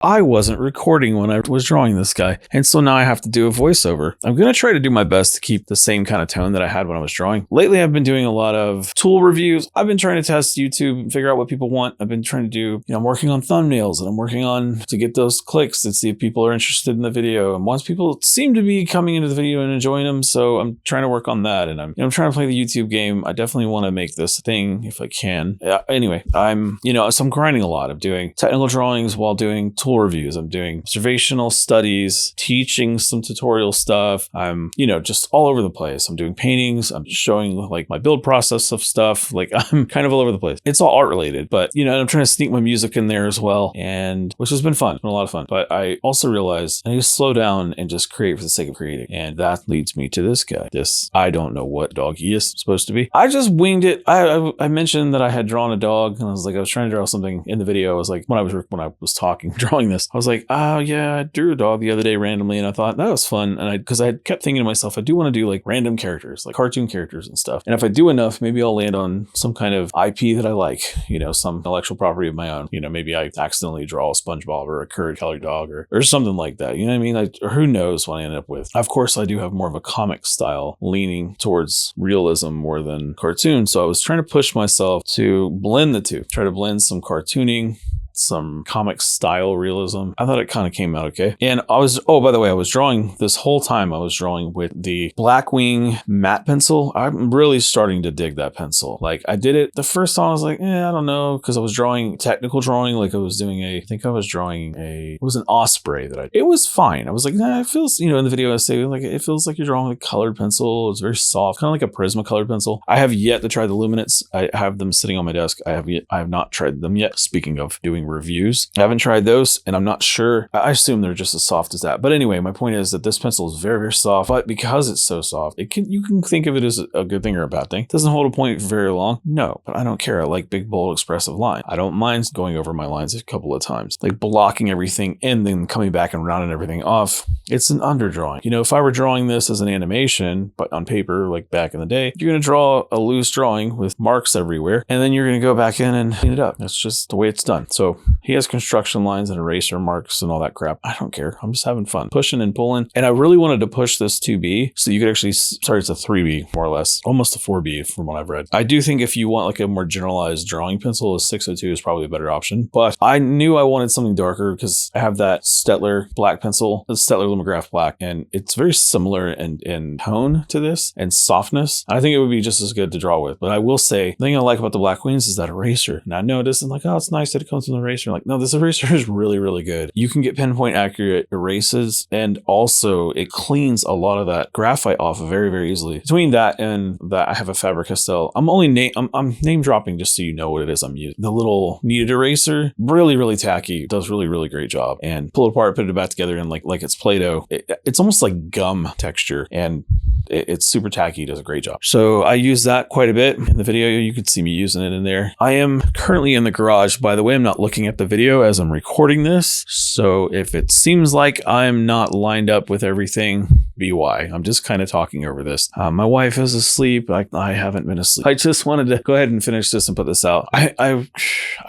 I wasn't recording when I was drawing this guy. And so now I have to do a voiceover. I'm going to try to do my best to keep the same kind of tone that I had when I was drawing. Lately, I've been doing a lot of tool reviews. I've been trying to test YouTube and figure out what people want. I've been trying to do, I'm working on thumbnails and I'm working on to get those clicks to see if people are interested in the video. And once people seem to be coming into the video and enjoying them, so I'm trying to work on that. And I'm trying to play the YouTube game. I definitely want to make this thing if I can. Anyway, so I'm grinding a lot. I'm doing technical drawings while doing tool reviews. I'm doing observational studies, teaching some tutorial stuff. I'm, just all over the place. I'm doing paintings. I'm showing like my build process of stuff. Like I'm kind of all over the place. It's all art related, but I'm trying to sneak my music in there as well. And which has been fun. It's been a lot of fun. But I also realized I need to slow down and just create for the sake of creating. And that leads me to this guy. I don't know what dog he is supposed to be. I just winged it. I mentioned that I had drawn a dog and I was trying to draw something in the video. I was like, when I was drawing this, I was like, oh yeah, I drew a dog the other day randomly. And I thought that was fun. And because I kept thinking to myself, I do want to do like random characters, like cartoon characters and stuff. And if I do enough, maybe I'll land on some kind of IP that I like, some intellectual property of my own. Maybe I accidentally draw a SpongeBob or a curd colored dog or something like that. You know what I mean? Or who knows what I end up with. Of course, I do have more of a comic style leaning towards realism more than cartoon. So I was trying to push myself to blend the two, try to blend some cartooning, some comic style realism. I thought it kind of came out okay. And by the way, I was drawing this whole time. I was drawing with the Blackwing matte pencil. I'm really starting to dig that pencil. Like I did it the first time. I was like, I don't know, because I was drawing technical drawing. Like I was doing it was an osprey it was fine. I was like, it feels, in the video I say like it feels like you're drawing with a colored pencil. It's very soft, kind of like a Prisma colored pencil. I have yet to try the luminance. I have them sitting on my desk. I have not tried them yet. Speaking of doing reviews, I haven't tried those and I'm not sure. I assume they're just as soft as that. But anyway, my point is that this pencil is very, very soft, but because it's so soft, you can think of it as a good thing or a bad thing. It doesn't hold a point for very long. No, but I don't care. I like big, bold, expressive lines. I don't mind going over my lines a couple of times, like blocking everything and then coming back and rounding everything off. It's an underdrawing. If I were drawing this as an animation, but on paper, like back in the day, you're going to draw a loose drawing with marks everywhere, and then you're going to go back in and clean it up. That's just the way it's done. So he has construction lines and eraser marks and all that crap. I don't care. I'm just having fun pushing and pulling. And I really wanted to push this 2B so you could actually, sorry, it's a 3B more or less, almost a 4B from what I've read. I do think if you want like a more generalized drawing pencil, a 602 is probably a better option. But I knew I wanted something darker because I have that Stettler black pencil, the Stettler Lomograph black, and it's very similar in tone to this and softness. I think it would be just as good to draw with. But I will say, the thing I like about the Blackwings is that eraser. And I know this is like, oh, it's nice that it comes with an eraser. Like, no, this eraser is really, really good. You can get pinpoint accurate erases, and also it cleans a lot of that graphite off very, very easily. Between that and that, I have a Faber-Castell. I'm name dropping just so you know what it is I'm using. The little kneaded eraser, really, really tacky. Does really, really great job. And pull it apart, put it back together, and like it's Play-Doh. It's almost like gum texture, and it's super tacky. Does a great job. So I use that quite a bit in the video. You could see me using it in there. I am currently in the garage. By the way, I'm not looking at the video as I'm recording this. So if it seems like I'm not lined up with everything, be why. I'm just kind of talking over this. My wife is asleep. I haven't been asleep. I just wanted to go ahead and finish this and put this out. I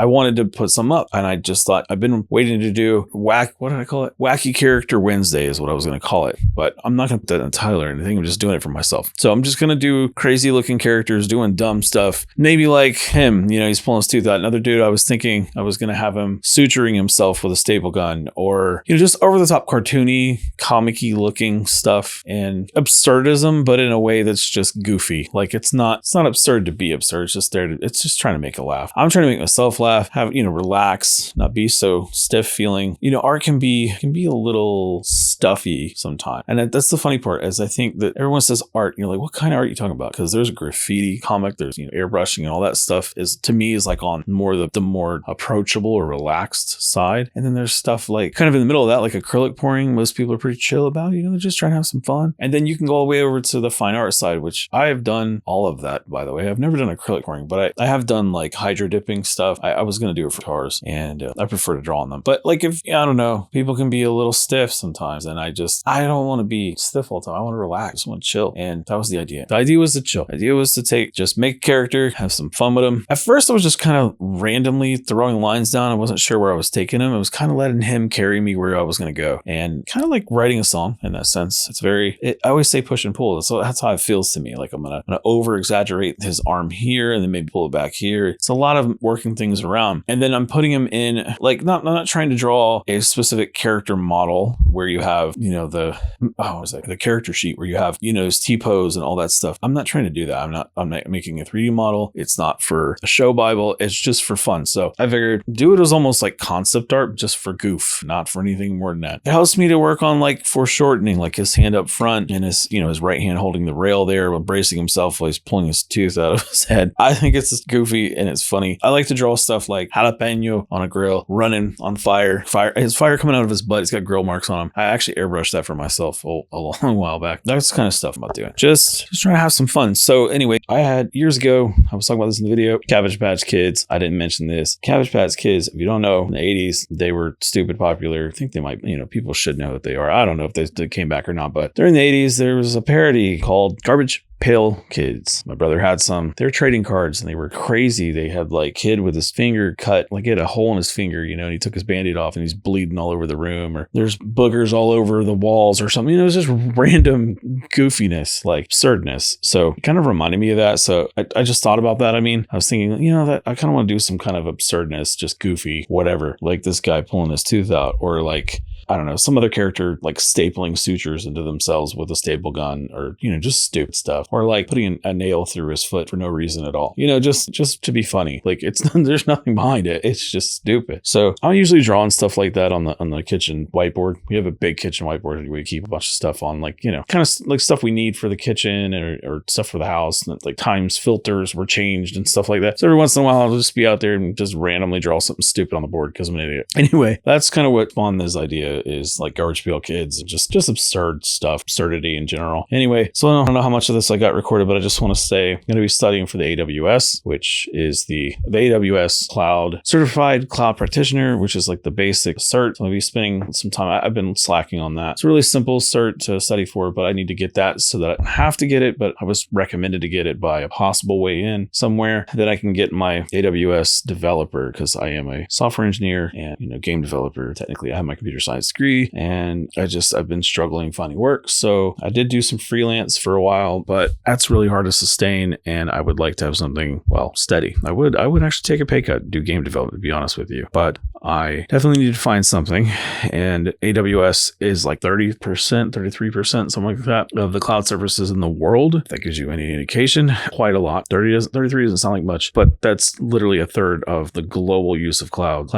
wanted to put some up, and I just thought I've been waiting to do what did I call it? Wacky Character Wednesday is what I was going to call it. But I'm not going to put that in the title or anything. I'm just doing it for myself. So I'm just going to do crazy looking characters doing dumb stuff. Maybe like him, he's pulling his tooth out. Another dude, I was thinking I was going to have him suturing himself with a staple gun, or, just over the top cartoony, comic-y looking stuff and absurdism, but in a way that's just goofy. Like it's not absurd to be absurd. It's just it's just trying to make a laugh. I'm trying to make myself laugh, have, relax, not be so stiff feeling. Art can be a little stuffy sometimes. And that's the funny part, is I think that everyone says art, you're like, what kind of art are you talking about? Because there's a graffiti comic, there's, airbrushing and all that stuff is, to me, is like on more the more approachable or relaxed side. And then there's stuff like kind of in the middle of that, like acrylic pouring, most people are pretty chill about, they're just trying to have some fun. And then you can go all the way over to the fine art side, which I have done all of that, by the way. I've never done acrylic pouring, but I have done like hydro dipping stuff. I was going to do it for guitars, and I prefer to draw on them. But like, if, I don't know, people can be a little stiff sometimes, and I don't want to be stiff all the time. I want to relax. I just want to chill. And that was the idea. The idea was to chill. The idea was to just make a character, have some fun with him. At first, I was just kind of randomly throwing lines down. I wasn't sure where I was taking him. I was kind of letting him carry me where I was going to go, and kind of like writing a song in that sense. I always say push and pull. So that's how it feels to me. Like I'm going to over exaggerate his arm here and then maybe pull it back here. It's a lot of working things around. And then I'm putting him in, like, I'm not trying to draw a specific character model where you have, the character sheet where you have, his T-pose and all that stuff. I'm not trying to do that. I'm not making a 3D model. It's not for a show Bible. It's just for fun. So I figured do it as almost like concept art, just for goof, not for anything more than that. It helps me to work on like foreshortening, like his hand up front and his right hand holding the rail there, bracing himself while he's pulling his tooth out of his head. I think it's just goofy and it's funny. I like to draw stuff like jalapeno on a grill, running on fire, his fire coming out of his butt. He's got grill marks on him. I actually airbrushed that for myself a long while back. That's the kind of stuff I'm about doing. Just trying to have some fun. So anyway, I had years ago, I was talking about this in the video, Cabbage Patch Kids. I didn't mention this. Cabbage Patch Kids, if you don't know, in the 80s, they were stupid popular. I think they might, people should know that they are. I don't know if they came back or not, but during the 80s, there was a parody called Garbage Pail Kids. My brother had some. They were trading cards and they were crazy. They had like kid with his finger cut, like he had a hole in his finger, and he took his band-aid off and he's bleeding all over the room, or there's boogers all over the walls or something. It was just random goofiness, like absurdness. So it kind of reminded me of that. So I just thought about that. I was thinking, that I kind of want to do some kind of absurdness, just goofy, whatever, like this guy pulling his tooth out, or like, I don't know, some other character like stapling sutures into themselves with a staple gun, or, just stupid stuff, or like putting a nail through his foot for no reason at all, just to be funny. Like there's nothing behind it. It's just stupid. So I'm usually drawing stuff like that on the kitchen whiteboard. We have a big kitchen whiteboard and we keep a bunch of stuff on, like, kind of like stuff we need for the kitchen or stuff for the house. Like times filters were changed and stuff like that. So every once in a while I'll just be out there and just randomly draw something stupid on the board because I'm an idiot. Anyway, that's kind of what spawned this idea, is like Garbage Pail Kids and just absurd stuff, absurdity in general. Anyway, so I don't know how much of this I got recorded, but I just want to say I'm going to be studying for the AWS, which is the AWS Cloud Certified Cloud Practitioner, which is like the basic cert. So I'll be spending some time. I've been slacking on that. It's a really simple cert to study for, but I need to get that so that I don't have to get it, but I was recommended to get it by a possible way in somewhere that I can get my AWS developer, because I am a software engineer and game developer. Technically, I have my computer science degree, and I've been struggling finding work. So I did do some freelance for a while, but that's really hard to sustain, and I would like to have something, steady. I would actually take a pay cut, do game development, to be honest with you, but I definitely need to find something. And AWS is like 30%, 33%, something like that, of the cloud services in the world. If that gives you any indication, quite a lot. 33 doesn't sound like much, but that's literally a third of the global use of cloud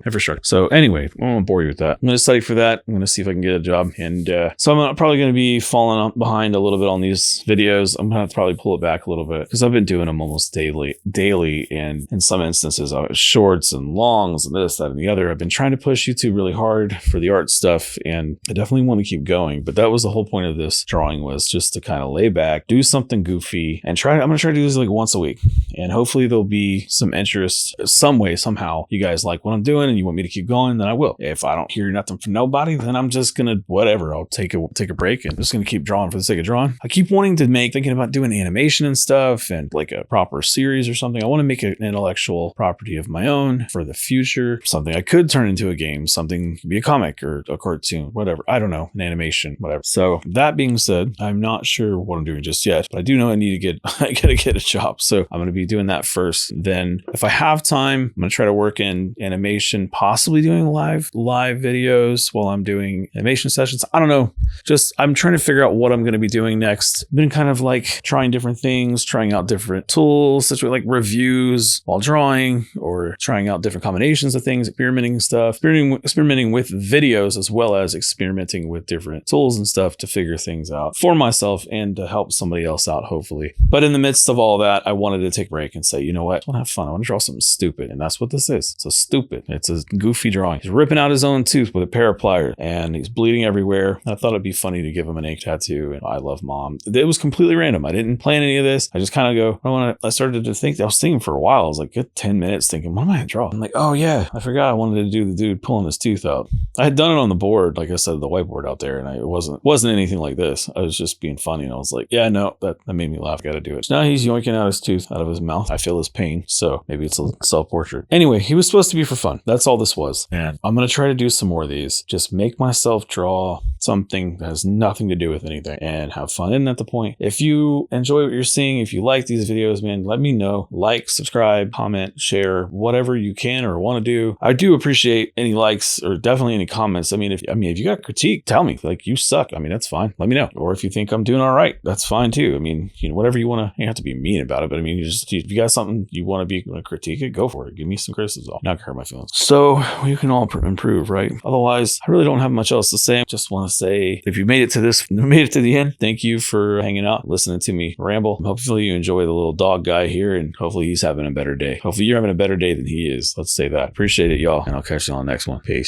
infrastructure. So anyway, I won't bore you with that. I'm going to study for that. I'm going to see if I can get a job. And so I'm probably going to be falling behind a little bit on these videos. I'm going to have to probably pull it back a little bit because I've been doing them almost daily. And in some instances, shorts and longs and this, that, and the other. I've been trying to push YouTube really hard for the art stuff, and I definitely want to keep going. But that was the whole point of this drawing, was just to kind of lay back, do something goofy, and I'm going to try to do this like once a week. And hopefully there'll be some interest some way, somehow. You guys like what I'm doing and you want me to keep going, then I will. If I don't hear nothing from nobody, then I'm just going to, whatever. I'll take a break and I'm just going to keep drawing for the sake of drawing. I keep wanting to thinking about doing animation and stuff and like a proper series or something. I want to make an intellectual property of my own for the future. Something I could turn into a game, something could be a comic or a cartoon, whatever. I don't know, an animation, whatever. So that being said, I'm not sure what I'm doing just yet, but I do know I gotta get a job. So I'm going to be doing that first. Then if I have time, I'm going to try to work in animation, possibly doing live videos while I'm doing animation sessions. I don't know. I'm trying to figure out what I'm going to be doing next. I've been kind of like trying different things, trying out different tools, such as like reviews while drawing, or trying out different combinations of things, experimenting stuff, experimenting with videos, as well as experimenting with different tools and stuff to figure things out for myself and to help somebody else out, hopefully. But in the midst of all that, I wanted to take a break and say, you know what? I want to have fun. I want to draw something stupid. And that's what this is. It's a stupid. It's a goofy drawing. He's ripping out his own tooth with a pair of pliers and he's bleeding everywhere. I thought it'd be funny to give him an ink tattoo and I love mom. It was completely random. I didn't plan any of this. I just kind of go, I started to think, I was thinking for a while. I was like, good 10 minutes thinking, what am I going to draw? I'm like, oh yeah, I forgot I wanted to do the dude pulling his tooth out. I had done it on the board, like I said, the whiteboard out there, and it wasn't anything like this. I was just being funny, and I was like, yeah, no, that made me laugh. Got to do it. So now he's yoinking out his tooth out of his mouth. I feel his pain, so maybe it's a self-portrait. Anyway, he was supposed to be for fun. That's all this was. And I'm going to try to do some more of these. Just make myself draw something that has nothing to do with anything and have fun. Isn't that the point? If you enjoy what you're seeing, if you like these videos, man, let me know. Like, subscribe, comment, share, whatever you can or want to do. I do appreciate any likes or definitely any comments. I mean, if you got critique, tell me. Like, you suck. I mean, that's fine. Let me know. Or if you think I'm doing all right, that's fine too. I mean, whatever you want to, you don't have to be mean about it, but I mean, if you got something you want to critique it, go for it. Give me some criticism. Not gonna hurt my feelings. So you can all improve, right? Otherwise, I really don't have much else to say. I just want to say, if you made it to the end, thank you for hanging out, listening to me ramble. Hopefully you enjoy the little dog guy here, and hopefully he's having a better day. Hopefully you're having a better day than he is. Let's say that. Appreciate it, y'all. And I'll catch you on the next one. Peace.